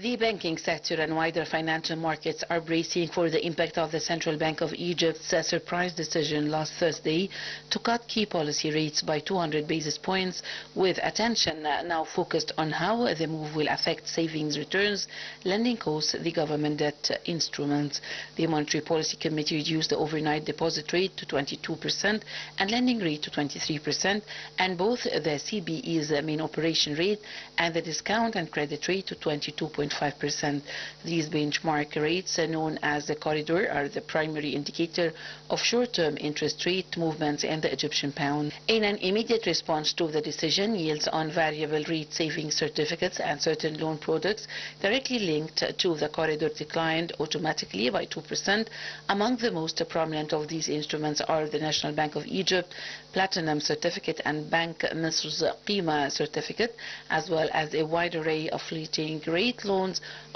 The banking sector and wider financial markets are bracing for the impact of the Central Bank of Egypt's surprise decision last Thursday to cut key policy rates by 200 basis points, with attention now focused on how the move will affect savings returns, lending costs, the government debt instruments. The Monetary Policy Committee reduced the overnight deposit rate to 22% and lending rate to 23%, and both the CBE's main operation rate and the discount and credit rate to 22.5%. These benchmark rates, known as the corridor, are the primary indicator of short-term interest rate movements in the Egyptian pound. In an immediate response to the decision, yields on variable rate savings certificates and certain loan products directly linked to the corridor declined automatically by 2%. Among the most prominent of these instruments are the National Bank of Egypt Platinum Certificate and Bank Misr's Qima Certificate, as well as a wide array of floating rate loans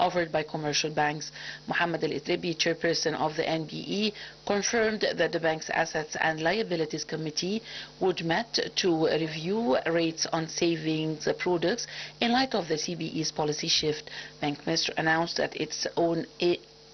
offered by commercial banks. Mohammed Al-Itribi, chairperson of the NBE, confirmed that the bank's Assets and Liabilities Committee would meet to review rates on savings products in light of the CBE's policy shift. Bank Misr announced that its own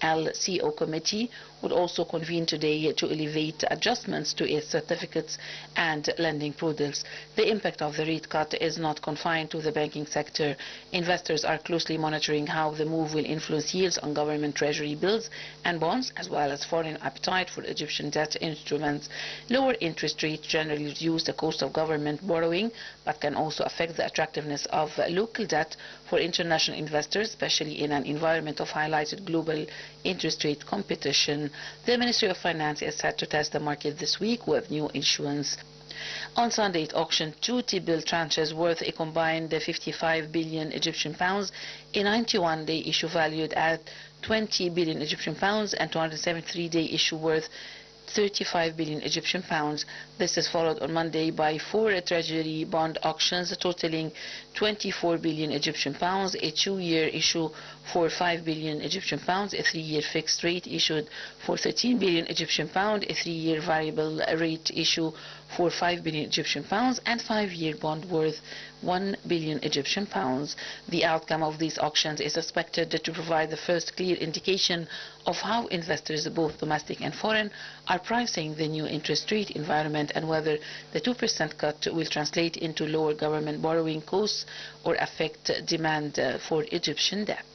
LCO committee would also convene today to elevate adjustments to its certificates and lending products. The impact of the rate cut is not confined to the banking sector. Investors are closely monitoring how the move will influence yields on government treasury bills and bonds, as well as foreign appetite for Egyptian debt instruments. Lower interest rates generally reduce the cost of government borrowing, but can also affect the attractiveness of local debt for international investors, especially in an environment of highlighted global interest rate competition. The Ministry of Finance is set to test the market this week with new issuance. On Sunday, it auctioned two T-bill tranches worth a combined 55 billion Egyptian pounds, a 91-day issue valued at 20 billion Egyptian pounds, and 273-day issue worth 35 billion Egyptian pounds. This is followed on Monday by four treasury bond auctions totaling 24 billion Egyptian pounds, a 2-year issue for 5 billion Egyptian pounds, a 3-year fixed rate issued for 13 billion Egyptian pound, a 3-year variable rate issue for 5 billion Egyptian pounds, and 5-year bond worth 1 billion Egyptian pounds. The outcome of these auctions is expected to provide the first clear indication of how investors, both domestic and foreign, are pricing the new interest rate environment and whether the 2% cut will translate into lower government borrowing costs or affect demand for Egyptian debt.